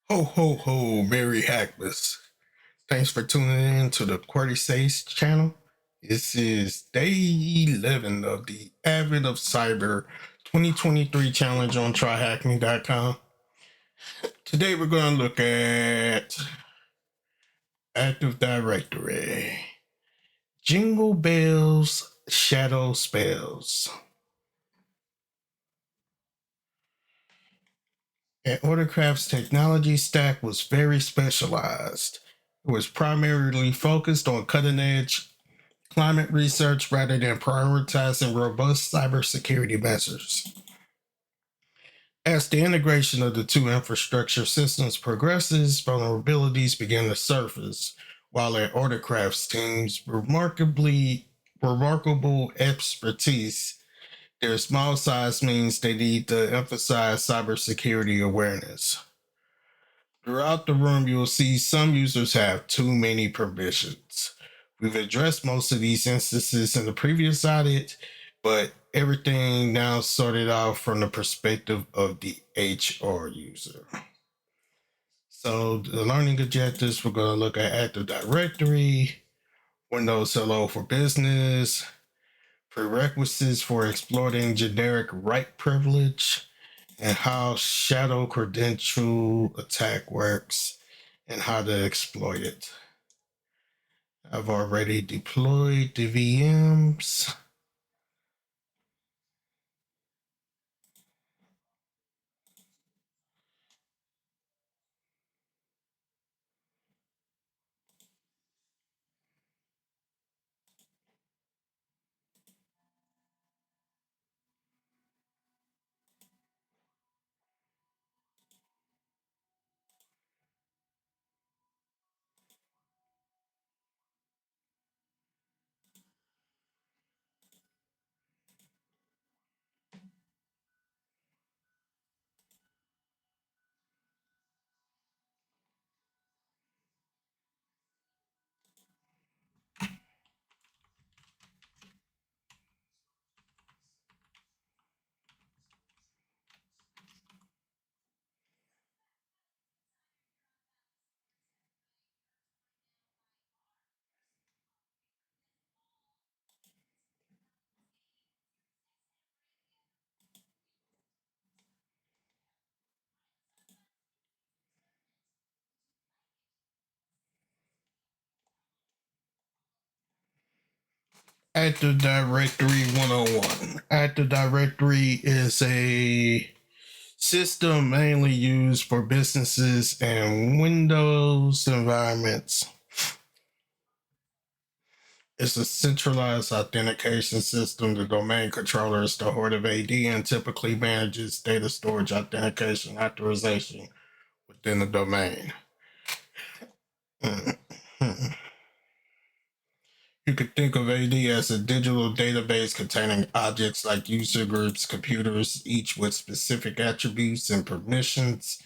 Ho ho ho, Merry Hackmas. Thanks for tuning in to the QWERTY Sage channel. This is day 11 of the Advent of Cyber 2023 challenge on TryHackMe.com. Today we're going to look at Active Directory, Jingle Bells, Shadow Spells. And Ordercraft's technology stack was very specialized. It was primarily focused on cutting-edge climate research rather than prioritizing robust cybersecurity measures. As the integration of the two infrastructure systems progresses, vulnerabilities begin to surface, while at Ordercraft's team's remarkable expertise, their small size means they need to emphasize cybersecurity awareness. Throughout the room, you'll see some users have too many permissions. We've addressed most of these instances in the previous audit, but everything now sorted out from the perspective of the HR user. So the learning objectives, we're going to look at Active Directory, Windows Hello for Business, prerequisites for exploiting generic write privilege, and how shadow credential attack works and how to exploit it. I've already deployed the VMs. Active Directory 101. Active Directory is a system mainly used for businesses and Windows environments. It's a centralized authentication system. The domain controller is the Horde of AD and typically manages data storage, authentication, authorization within the domain. You could think of AD as a digital database containing objects like user groups, computers, each with specific attributes and permissions.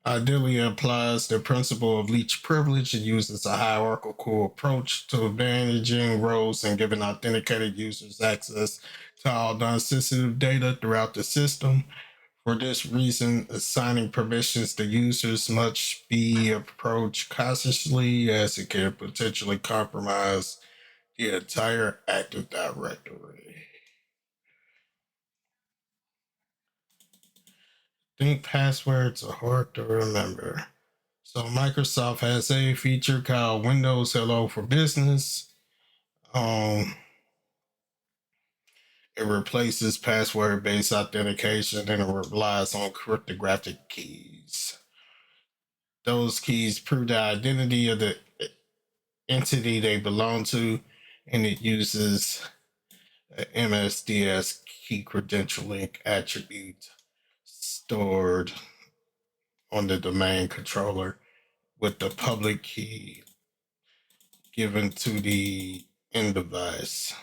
Ideally, it applies the principle of least privilege and uses a hierarchical approach to managing roles and giving authenticated users access to all non-sensitive data throughout the system. For this reason, assigning permissions to users must be approached cautiously as it can potentially compromise the entire Active Directory. Think passwords are hard to remember. So Microsoft has a feature called Windows Hello for Business. It replaces password-based authentication and it relies on cryptographic keys. Those keys prove the identity of the entity they belong to, and it uses an MSDS key credentialing attribute stored on the domain controller with the public key given to the end device.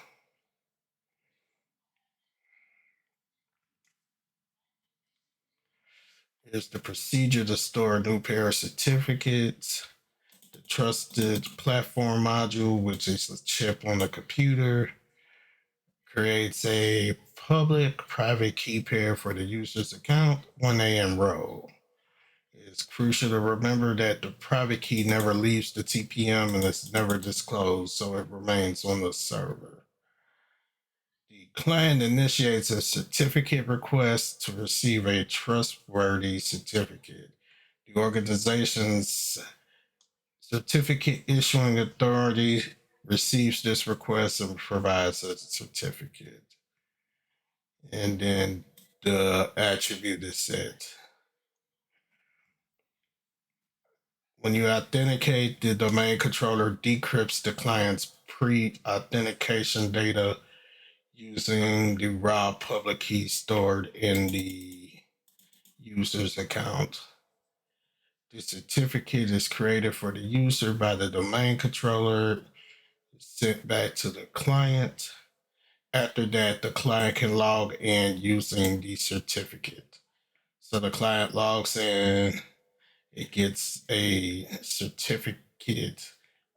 Here's the procedure to store a new pair of certificates. The trusted platform module, which is a chip on the computer. creates a public private key pair for the user's account when they enroll. It's crucial to remember that the private key never leaves the TPM and is never disclosed, so it remains on the server. The client initiates a certificate request to receive a trustworthy certificate. The organization's certificate issuing authority receives this request and provides a certificate. And then the attribute is set. When you authenticate, the domain controller decrypts the client's pre authentication data using the raw public key stored in the user's account. The certificate is created for the user by the domain controller, sent back to the client. After that, the client can log in using the certificate. So the client logs in, it gets a certificate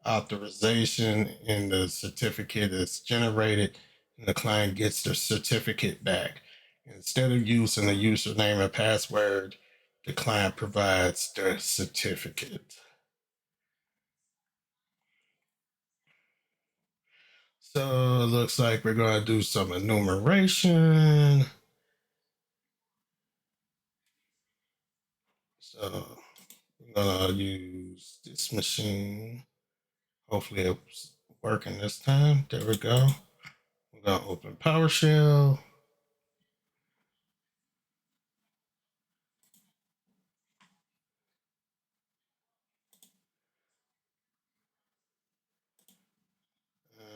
authorization, and the certificate is generated, and the client gets the certificate back. Instead of using a username and password, the client provides the certificate. So it looks like we're going to do some enumeration. So we're going to use this machine. Hopefully it's working this time. There we go. We're going to open PowerShell.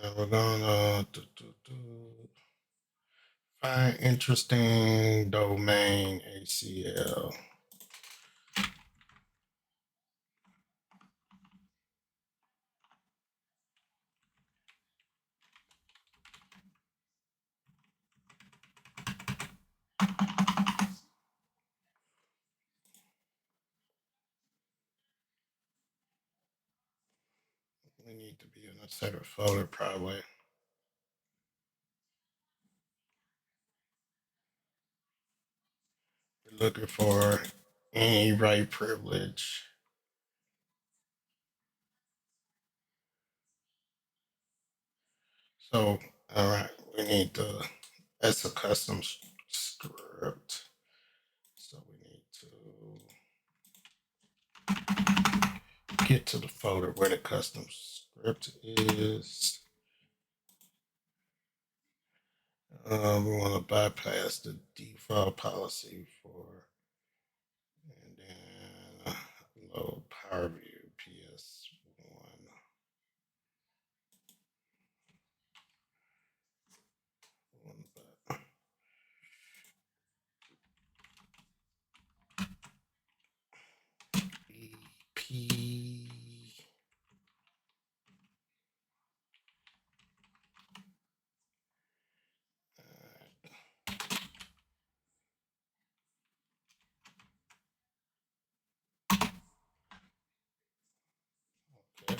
And we're going to find interesting domain ACL. We need to be in a separate folder probably. We're looking for any right privilege. So, all right, we need the, that's a custom script. So we need to get to the folder where the custom script is. We want to bypass the default policy for, and then load PowerView PS1. EP. Okay.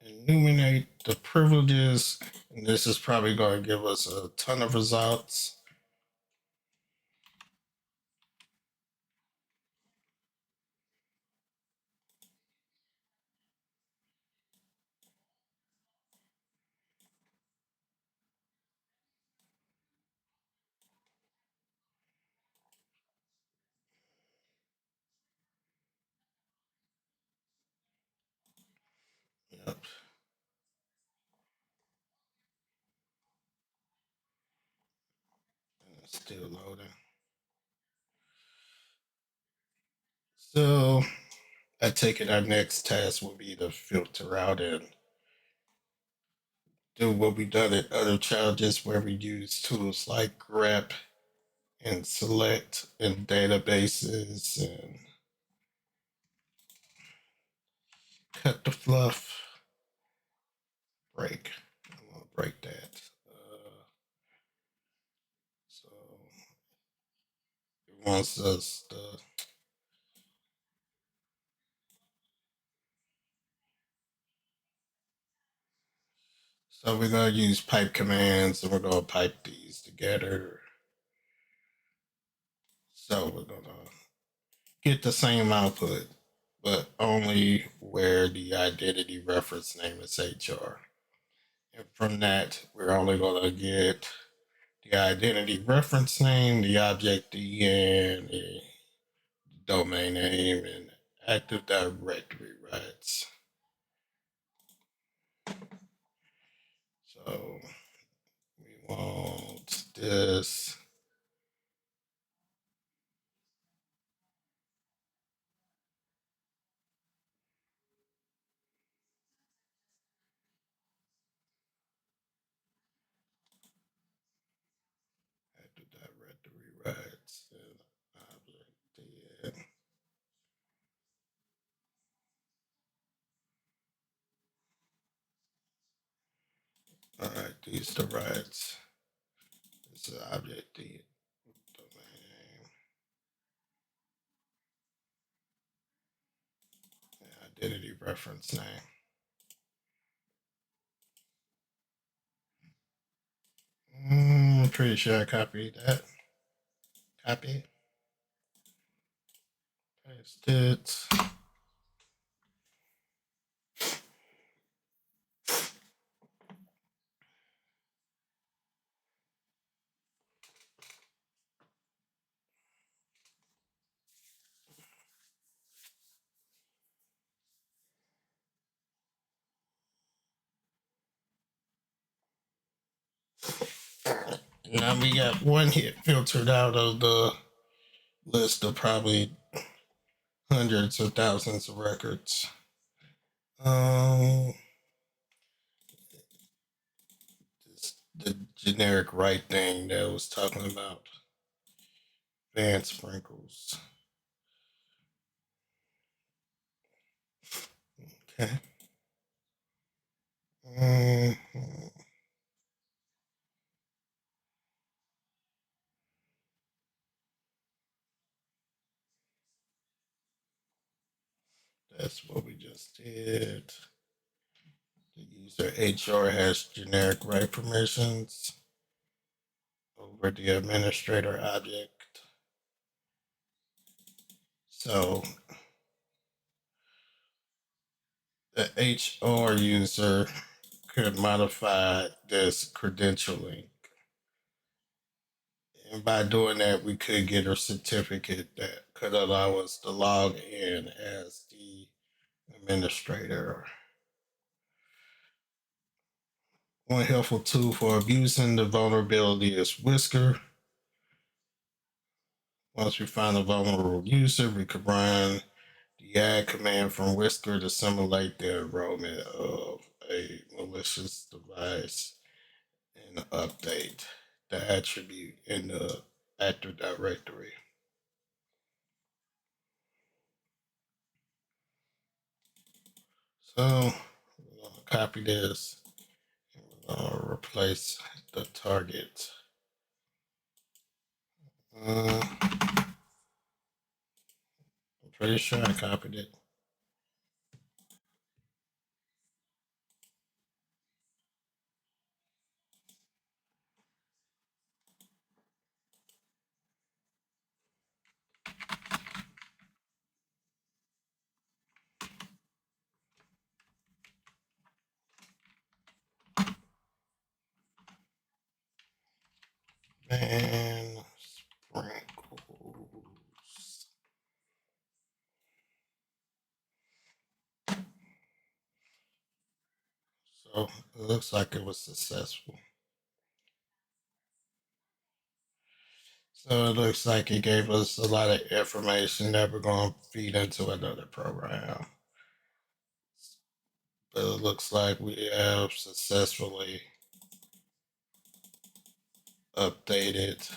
Enumerate the privileges, and this is probably going to give us a ton of results. Yep. And it's still loading. So I take it our next task will be to filter out and do what we've done at other challenges where we use tools like grep and select in databases and cut the fluff, break. I'm gonna break that. wants us to. So we're gonna use pipe commands and we're gonna pipe these together. So we're gonna get the same output, but only where the identity reference name is HR. And from that, we're only gonna get the identity reference name, the object and the domain name, and Active Directory rights. So we want this. Active Directory rights and object. All right, these the rights. This is object D, domain name, and identity reference name. I'm pretty sure I copied that. Copy, paste it. Now we got one hit filtered out of the list of probably hundreds or thousands of records. The generic right thing that I was talking about. Van sprinkles. Okay. Mhm. That's what we just did. The user HR has generic right permissions over the administrator object. So the HR user could modify this credentialing. And by doing that, we could get a certificate that could allow us to log in as the administrator. One helpful tool for abusing the vulnerability is Whisker. Once we find a vulnerable user, we could run the add command from Whisker to simulate the enrollment of a malicious device and update the attribute in the Active Directory. So we're going to copy this and we're going to replace the target. I'm pretty sure I copied it. And sprinkles. So it looks like it was successful. So it looks like it gave us a lot of information that we're going to feed into another program. But it looks like we have successfully updated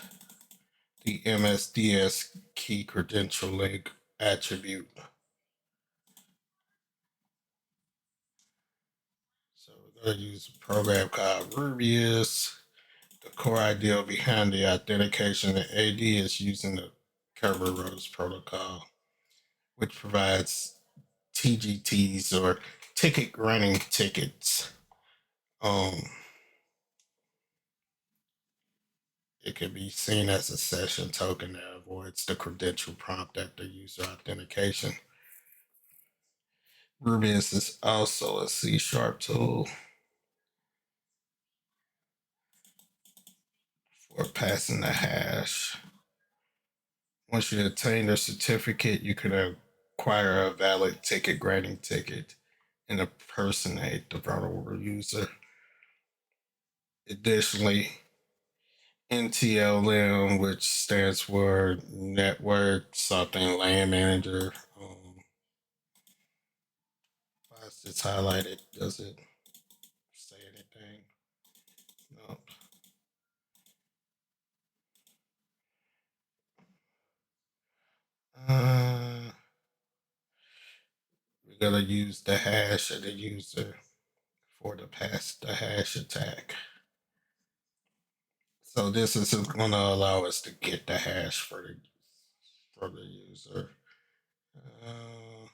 the MSDS key credential link attribute. So we're going to use a program called Rubius. The core idea behind the authentication in AD is using the Kerberos protocol, which provides TGTs or ticket granting tickets. Um, it can be seen as a session token that avoids the credential prompt after user authentication. Rubius is also a C sharp tool for passing the hash. Once you obtain the certificate, you can acquire a valid ticket granting ticket and impersonate the vulnerable user. Additionally, NTLM, which stands for Network Something Land Manager. Why is this highlighted? Does it say anything? Nope. We're gonna use the hash of the user for the pass the hash attack. So this is going to allow us to get the hash for the user. Uh,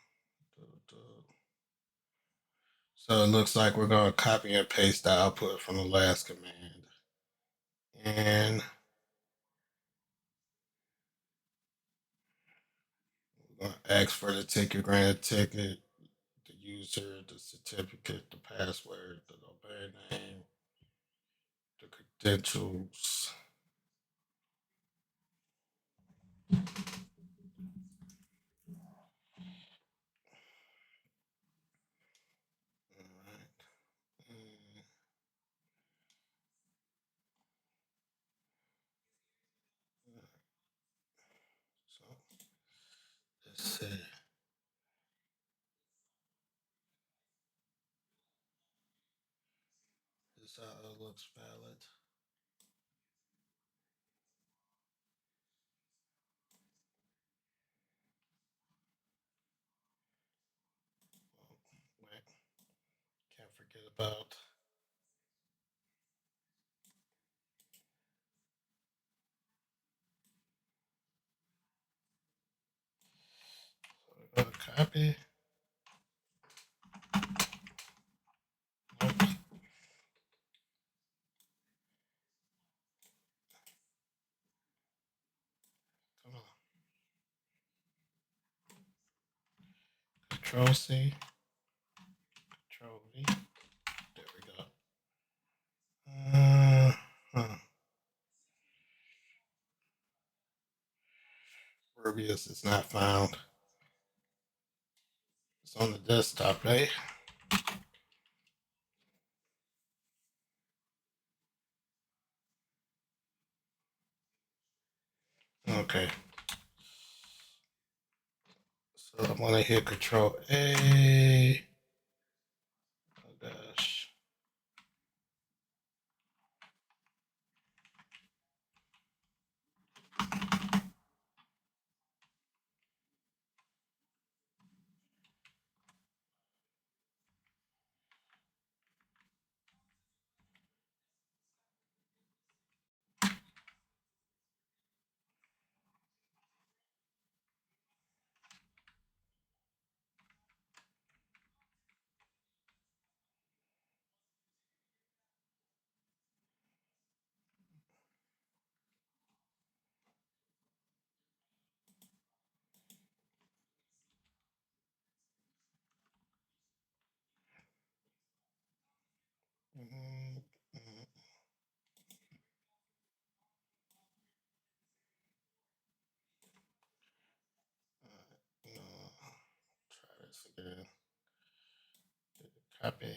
so it looks like we're going to copy and paste the output from the last command, and we're going to ask for the ticket granted ticket, the user, the certificate, the password, the domain name, the credentials. All right. And so let's see. This how it looks valid. Wait, can't forget about. So we're gonna copy. Nope, come on. Control C, Control V. There we go. Huh. Rubius is not found. It's on the desktop, right? Okay. So I'm gonna hit Control A. Oh gosh. Mm-hmm. No. Try this again. Copy.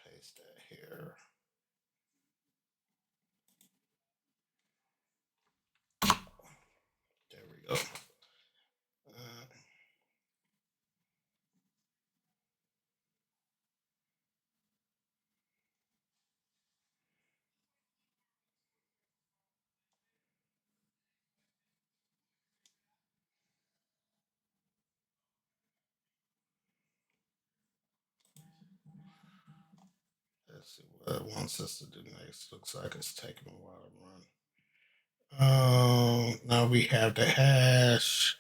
Paste that here. There we go. Uh, Let's see what it wants us to do next. Looks like it's taking a while to run. Now we have the hash.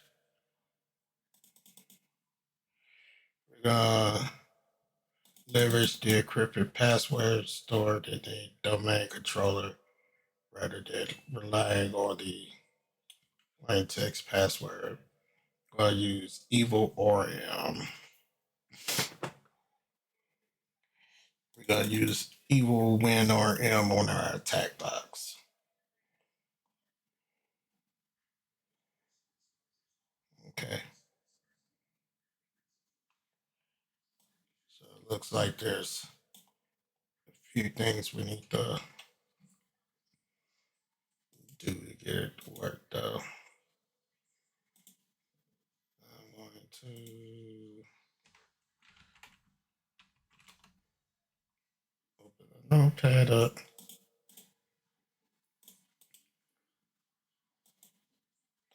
We're gonna leverage the encrypted password stored in the domain controller rather than relying on the plain text password. We're gonna use evil RM. We're gonna use evil win RM on our attack box. Okay. So it looks like there's a few things we need to do to get it to work though. I'm going to open a notepad up.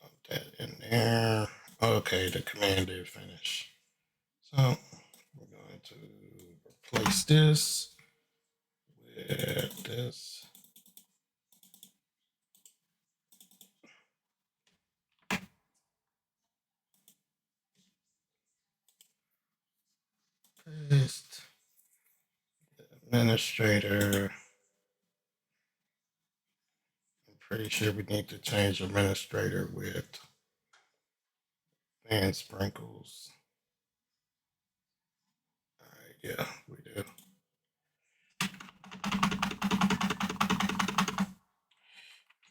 Put that in there. Okay, the command did finish. So we're going to replace this with this. Paste. Administrator. I'm pretty sure we need to change administrator with fan sprinkles. All right, yeah, we do.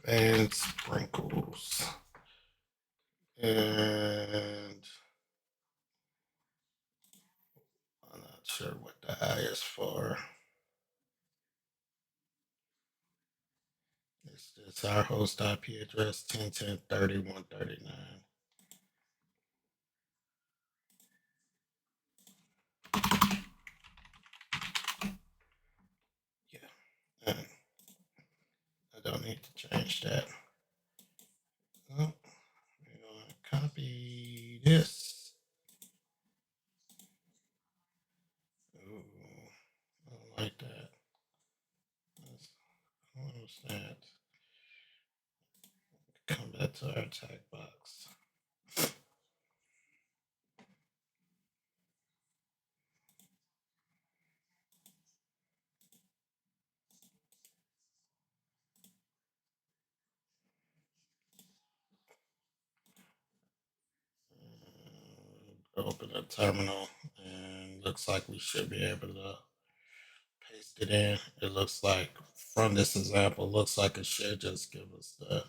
Fan sprinkles. And I'm not sure what the I is for. It's our host IP address 10.10.30.139. Yeah, and I don't need to change that. Oh, we're gonna copy this. Ooh, I don't like that. What was that? Come back to our attack box. Open the terminal, and looks like we should be able to paste it in. It looks like from this example, looks like it should just give us the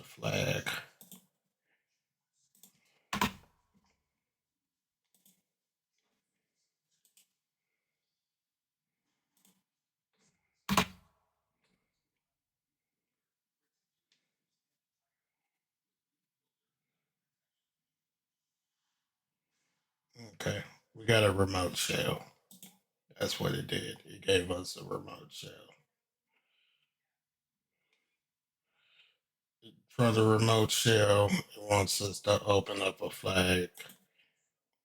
flag. Okay, we got a remote shell. That's what it did. It gave us a remote shell. For the remote shell, it wants us to open up a flag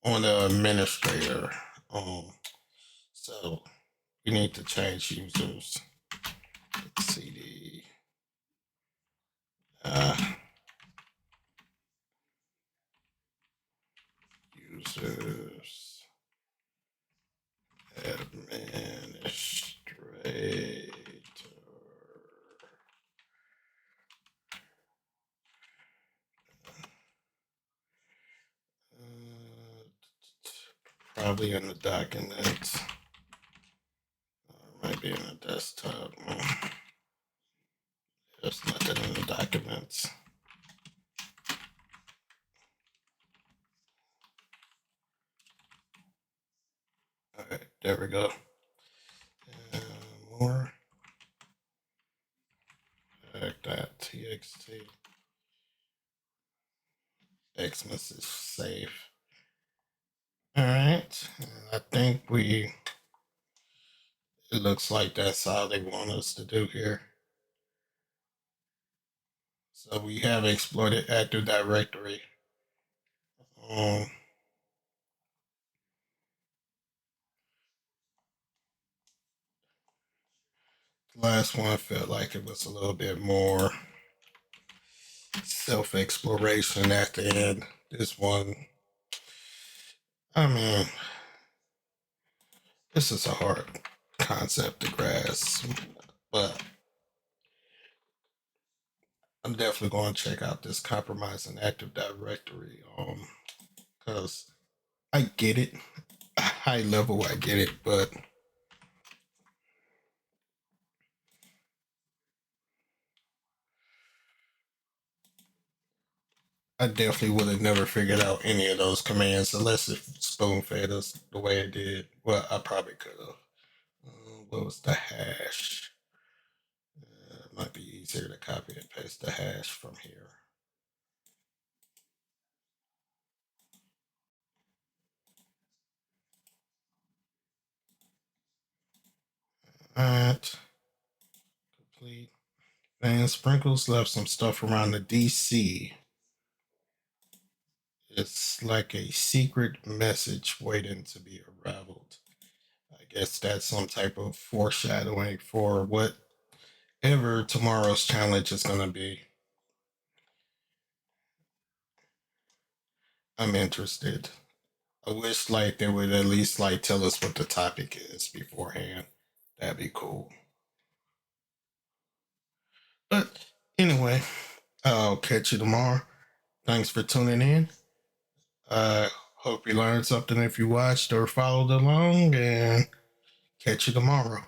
on the administrator. So we need to change users. CD. Users. Administrator. Probably in the documents. Might be in the desktop. There's nothing in the documents. All right, there we go. More. .txt. Xmas is safe. All right, I think it looks like that's all they want us to do here. So we have exploited Active Directory. Last one felt like it was a little bit more self-exploration at the end. This one, I mean, this is a hard concept to grasp, but I'm definitely going to check out this compromising Active Directory, because I get it, high level, I get it, but I definitely would have never figured out any of those commands unless it spoon fed us the way it did. Well, I probably could have. What was the hash? It might be easier to copy and paste the hash from here. Alright, complete. And Sprinkles left some stuff around the DC. It's like a secret message waiting to be unraveled. I guess that's some type of foreshadowing for whatever tomorrow's challenge is going to be. I'm interested. I wish like they would at least like tell us what the topic is beforehand. That'd be cool. But anyway, I'll catch you tomorrow. Thanks for tuning in. I hope you learned something if you watched or followed along, and catch you tomorrow.